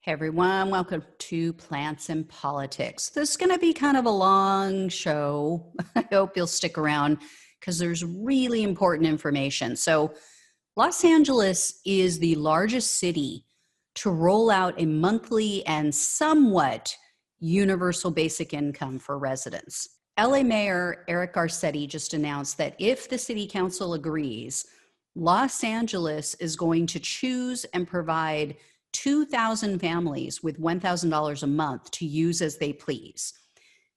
Hey everyone, welcome to Plants and Politics. This is going to be kind of a long show. I hope you'll stick around because there's really important information. So, Los Angeles is the largest city to roll out a monthly and somewhat universal basic income for residents. LA Mayor Eric Garcetti just announced that if the city council agrees, Los Angeles is going to choose and provide 2,000 families with $1,000 a month to use as they please.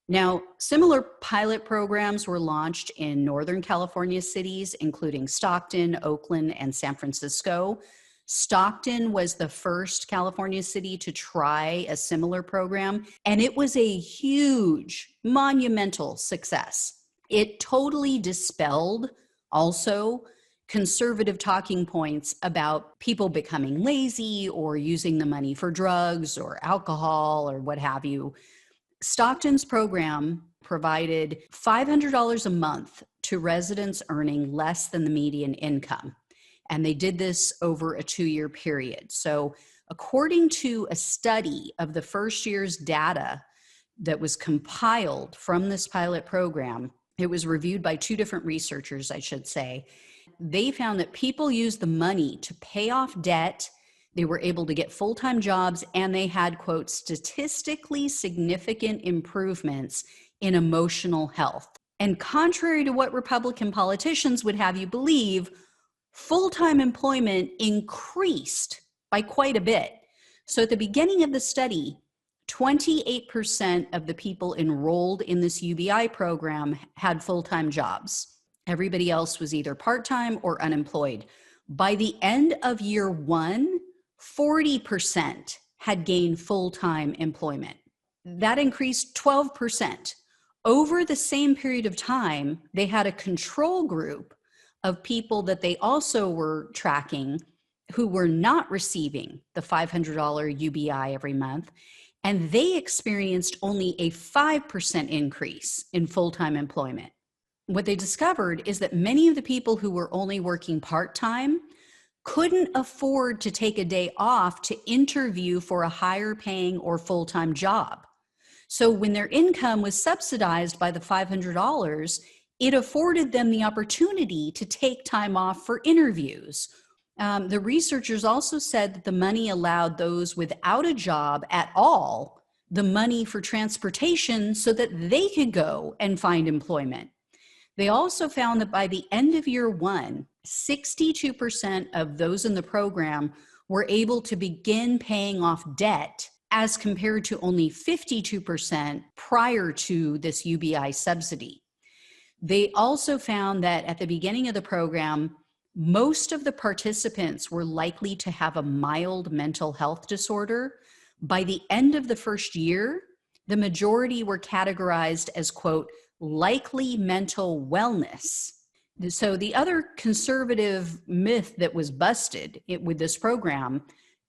Now, similar pilot programs were launched in Northern California cities, including Stockton, Oakland, and San Francisco. Stockton was the first California city to try a similar program, and it was a huge, monumental success. It totally dispelled also conservative talking points about people becoming lazy or using the money for drugs or alcohol or what have you. Stockton's program provided $500 a month to residents earning less than the median income. And they did this over a 2-year period. So according to a study of the first year's data that was compiled from this pilot program, it was reviewed by 2 different researchers, I should say. They found that people used the money to pay off debt, they were able to get full-time jobs, and they had, quote, statistically significant improvements in emotional health. And contrary to what Republican politicians would have you believe, full-time employment increased by quite a bit. So at the beginning of the study, 28% of the people enrolled in this UBI program had full-time jobs. Everybody else was either part-time or unemployed. By the end of year 1, 40% had gained full-time employment. That increased 12%. Over the same period of time, they had a control group of people that they also were tracking who were not receiving the $500 UBI every month, and they experienced only a 5% increase in full-time employment. What they discovered is that many of the people who were only working part-time couldn't afford to take a day off to interview for a higher paying or full-time job. So when their income was subsidized by the $500, it afforded them the opportunity to take time off for interviews. The researchers also said that the money allowed those without a job at all the money for transportation so that they could go and find employment. They also found that by the end of year 1, 62% of those in the program were able to begin paying off debt as compared to only 52% prior to this UBI subsidy. They also found that at the beginning of the program, most of the participants were likely to have a mild mental health disorder. By the end of the first year, the majority were categorized as, quote, likely mental wellness. So the other conservative myth that was busted with this program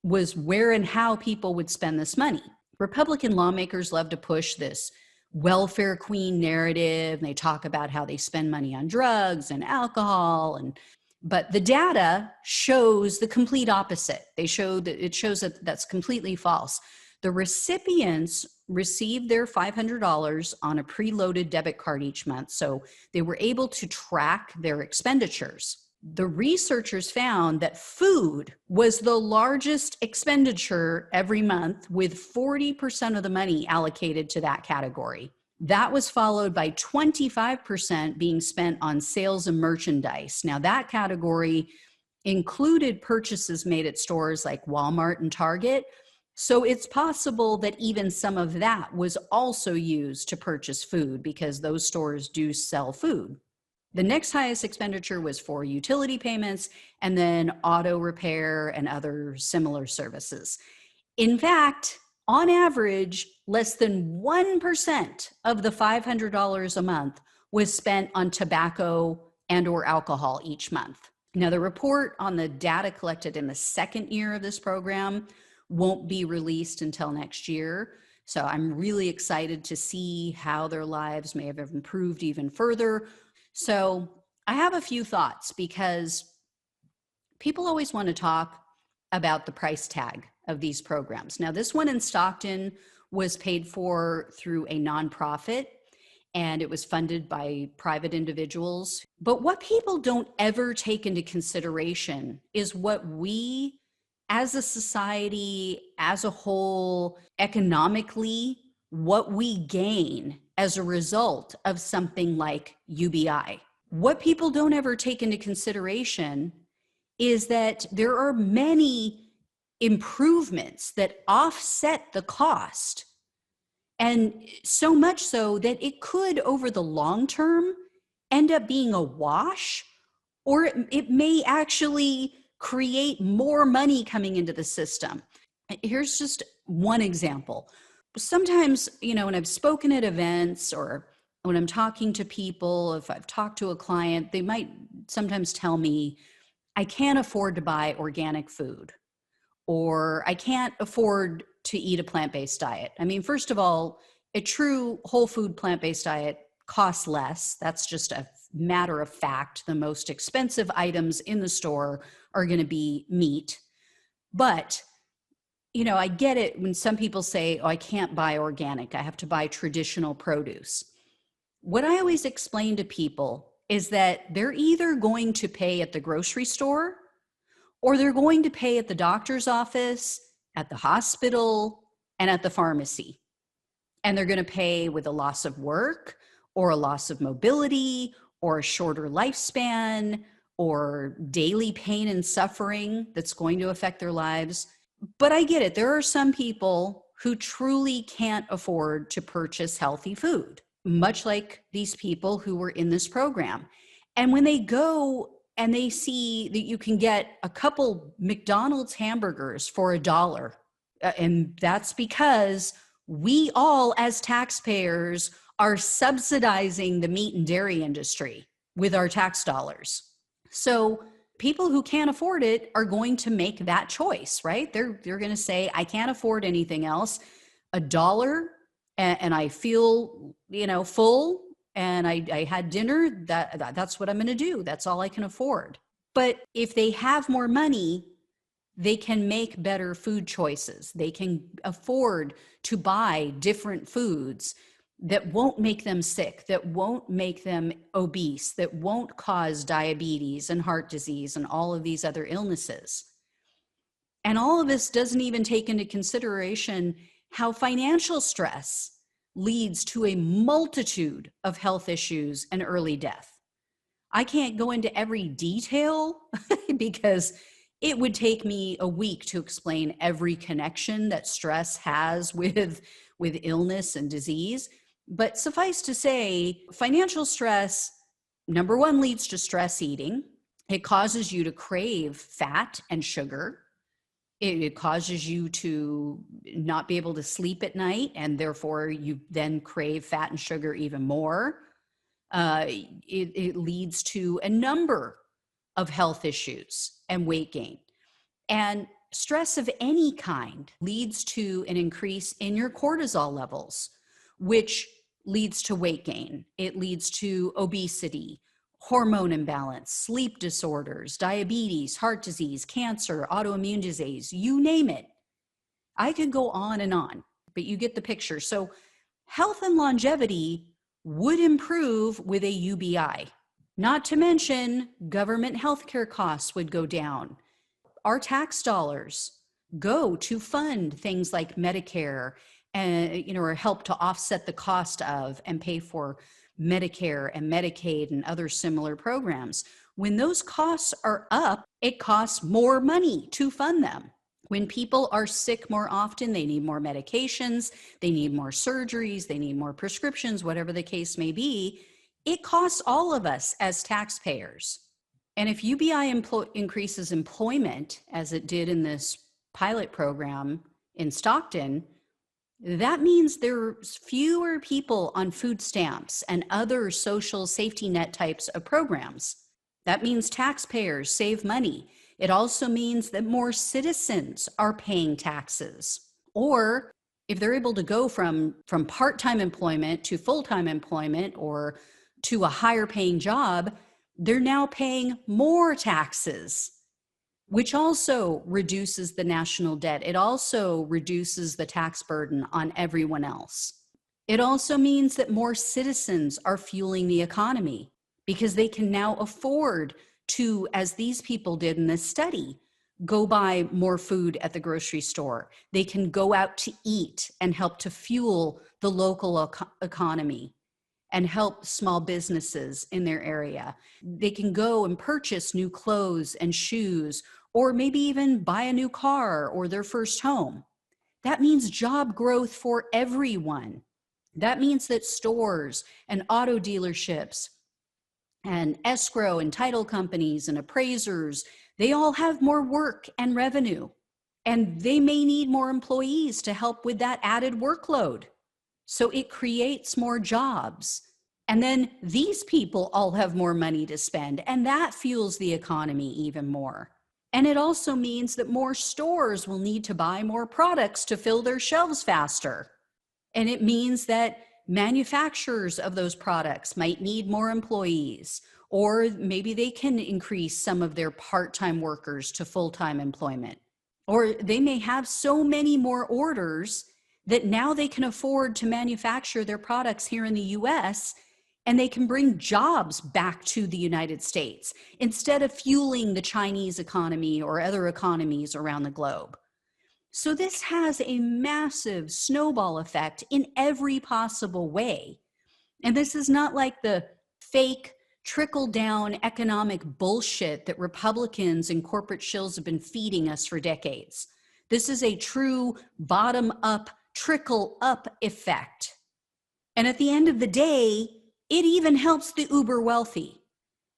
was where and how people would spend this money. Republican lawmakers love to push this welfare queen narrative, and they talk about how they spend money on drugs and alcohol, but the data shows the complete opposite. It shows that that's completely false. The recipients received their $500 on a preloaded debit card each month, so they were able to track their expenditures. The researchers found that food was the largest expenditure every month, with 40% of the money allocated to that category. That was followed by 25% being spent on sales and merchandise. Now, that category included purchases made at stores like Walmart and Target. So it's possible that even some of that was also used to purchase food because those stores do sell food. The next highest expenditure was for utility payments and then auto repair and other similar services. In fact, on average, less than 1% of the $500 a month was spent on tobacco and or alcohol each month. Now, the report on the data collected in the second year of this program won't be released until next year. So I'm really excited to see how their lives may have improved even further. So I have a few thoughts because people always want to talk about the price tag of these programs. Now, this one in Stockton was paid for through a nonprofit, and it was funded by private individuals. But what people don't ever take into consideration is what we, as a society, as a whole, economically, what we gain as a result of something like UBI. What people don't ever take into consideration is that there are many improvements that offset the cost. And so much so that it could, over the long term, end up being a wash, or it may actually create more money coming into the system. Here's just one example. Sometimes, when I've spoken at events or when I'm talking to people, if I've talked to a client, they might sometimes tell me, I can't afford to buy organic food, or I can't afford to eat a plant-based diet. I mean, first of all, a true whole food plant-based diet costs less. That's just a matter of fact. The most expensive items in the store are going to be meat. But, I get it when some people say, oh, I can't buy organic. I have to buy traditional produce. What I always explain to people is that they're either going to pay at the grocery store, or they're going to pay at the doctor's office, at the hospital, and at the pharmacy. And they're going to pay with a loss of work, or a loss of mobility, or a shorter lifespan, or daily pain and suffering that's going to affect their lives. But I get it. There are some people who truly can't afford to purchase healthy food, much like these people who were in this program. And when they go and they see that you can get a couple McDonald's hamburgers for $1, and that's because we all, as taxpayers, are subsidizing the meat and dairy industry with our tax dollars. So people who can't afford it are going to make that choice, right? They're going to say, I can't afford anything else. $1, and I feel, full, and I had dinner, that's what I'm going to do. That's all I can afford. But if they have more money, they can make better food choices. They can afford to buy different foods that won't make them sick, that won't make them obese, that won't cause diabetes and heart disease and all of these other illnesses. And all of this doesn't even take into consideration how financial stress leads to a multitude of health issues and early death. I can't go into every detail because it would take me a week to explain every connection that stress has with illness and disease. But suffice to say, financial stress, number one, leads to stress eating. It causes you to crave fat and sugar. It causes you to not be able to sleep at night, and therefore you then crave fat and sugar even more. It leads to a number of health issues and weight gain. And stress of any kind leads to an increase in your cortisol levels, which leads to weight gain. It leads to obesity, hormone imbalance, sleep disorders, diabetes, heart disease, cancer, autoimmune disease, you name it. I could go on, but you get the picture. So health and longevity would improve with a UBI. Not to mention government healthcare costs would go down. Our tax dollars go to fund things like Medicare and, or help to offset the cost of and pay for Medicare and Medicaid and other similar programs. When those costs are up, it costs more money to fund them. When people are sick more often, they need more medications, they need more surgeries, they need more prescriptions, whatever the case may be. It costs all of us as taxpayers. And if UBI increases employment, as it did in this pilot program in Stockton, that means there's fewer people on food stamps and other social safety net types of programs. That means taxpayers save money. It also means that more citizens are paying taxes. Or if they're able to go from part-time employment to full-time employment or to a higher paying job, they're now paying more taxes. which also reduces the national debt. It also reduces the tax burden on everyone else. It also means that more citizens are fueling the economy because they can now afford to, as these people did in this study, go buy more food at the grocery store. They can go out to eat and help to fuel the local economy and help small businesses in their area. They can go and purchase new clothes and shoes, or maybe even buy a new car or their first home. That means job growth for everyone. That means that stores and auto dealerships and escrow and title companies and appraisers, they all have more work and revenue. And they may need more employees to help with that added workload. So it creates more jobs. And then these people all have more money to spend, and that fuels the economy even more. And it also means that more stores will need to buy more products to fill their shelves faster. And it means that manufacturers of those products might need more employees, or maybe they can increase some of their part-time workers to full-time employment. Or they may have so many more orders that now they can afford to manufacture their products here in the US, and they can bring jobs back to the United States instead of fueling the Chinese economy or other economies around the globe. So this has a massive snowball effect in every possible way. And this is not like the fake trickle-down economic bullshit that Republicans and corporate shills have been feeding us for decades. This is a true bottom-up, trickle-up effect. And at the end of the day, it even helps the uber wealthy.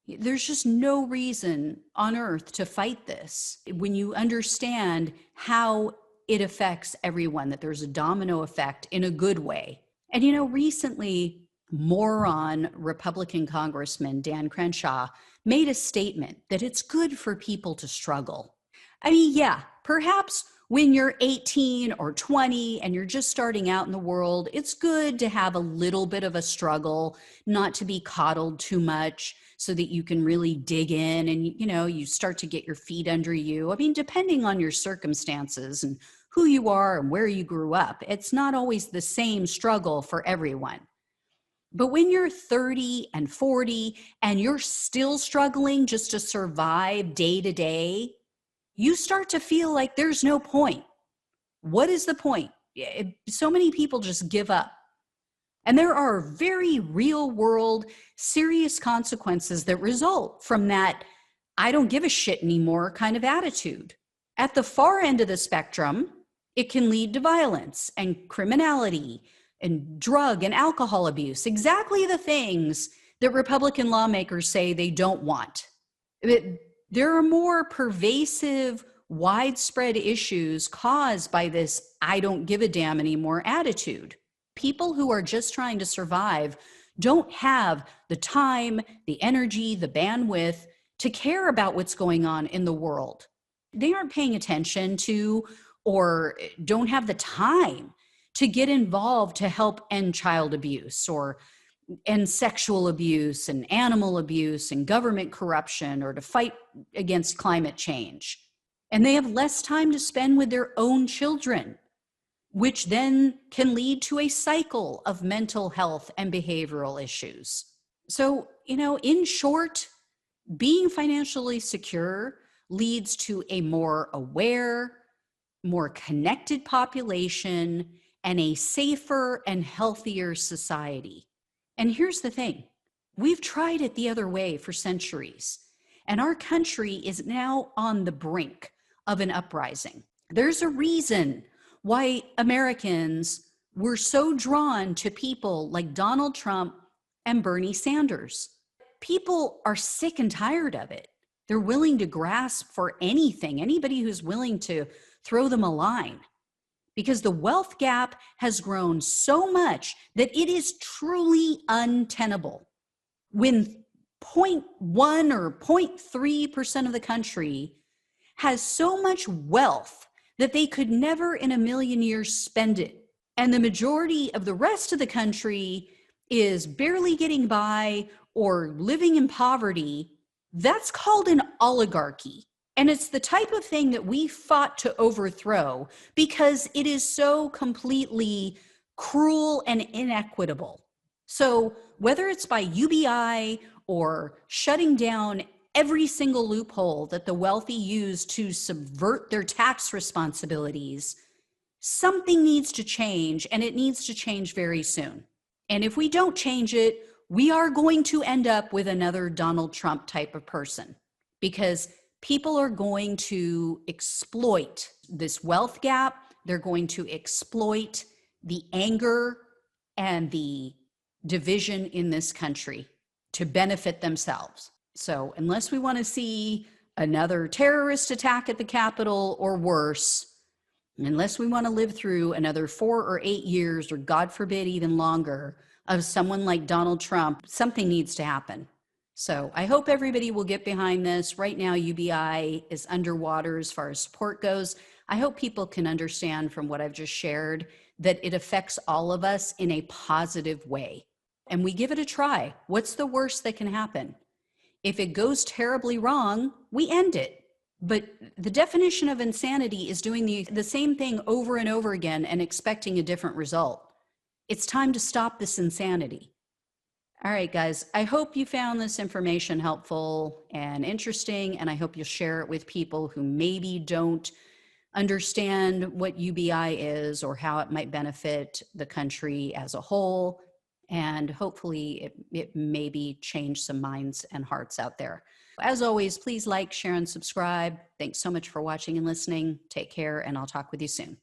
There's just no reason on earth to fight this when you understand how it affects everyone, that there's a domino effect in a good way. And recently, moron Republican Congressman Dan Crenshaw made a statement that it's good for people to struggle. I mean, yeah, perhaps when you're 18 or 20 and you're just starting out in the world, it's good to have a little bit of a struggle, not to be coddled too much so that you can really dig in and, you start to get your feet under you. I mean, depending on your circumstances and who you are and where you grew up, it's not always the same struggle for everyone. But when you're 30 and 40 and you're still struggling just to survive day to day, you start to feel like there's no point. What is the point? So many people just give up. And there are very real world, serious consequences that result from that I don't give a shit anymore kind of attitude. At the far end of the spectrum, it can lead to violence and criminality and drug and alcohol abuse, exactly the things that Republican lawmakers say they don't want. There are more pervasive, widespread issues caused by this I don't give a damn anymore attitude. People who are just trying to survive don't have the time, the energy, the bandwidth to care about what's going on in the world. They aren't paying attention to or don't have the time to get involved to help end child abuse or end sexual abuse and animal abuse and government corruption or to fight against climate change. And they have less time to spend with their own children, which then can lead to a cycle of mental health and behavioral issues. So, in short, being financially secure leads to a more aware, more connected population and a safer and healthier society. And here's the thing, we've tried it the other way for centuries, and our country is now on the brink of an uprising. There's a reason why Americans were so drawn to people like Donald Trump and Bernie Sanders. People are sick and tired of it. They're willing to grasp for anything, anybody who's willing to throw them a line, because the wealth gap has grown so much that it is truly untenable. When 0.1 or 0.3% of the country has so much wealth that they could never in a million years spend it, and the majority of the rest of the country is barely getting by or living in poverty, that's called an oligarchy. And it's the type of thing that we fought to overthrow because it is so completely cruel and inequitable. So whether it's by UBI or shutting down every single loophole that the wealthy use to subvert their tax responsibilities, something needs to change, and it needs to change very soon. And if we don't change it, we are going to end up with another Donald Trump type of person, because people are going to exploit this wealth gap. They're going to exploit the anger and the division in this country to benefit themselves. So unless we want to see another terrorist attack at the Capitol or worse, unless we want to live through another 4 or 8 years, or God forbid, even longer, of someone like Donald Trump, something needs to happen. So I hope everybody will get behind this. Right now, UBI is underwater as far as support goes. I hope people can understand from what I've just shared that it affects all of us in a positive way. And we give it a try. What's the worst that can happen? If it goes terribly wrong, we end it. But the definition of insanity is doing the same thing over and over again and expecting a different result. It's time to stop this insanity. All right, guys, I hope you found this information helpful and interesting, and I hope you'll share it with people who maybe don't understand what UBI is or how it might benefit the country as a whole. And hopefully it maybe change some minds and hearts out there. As always, please like, share, and subscribe. Thanks so much for watching and listening. Take care, and I'll talk with you soon.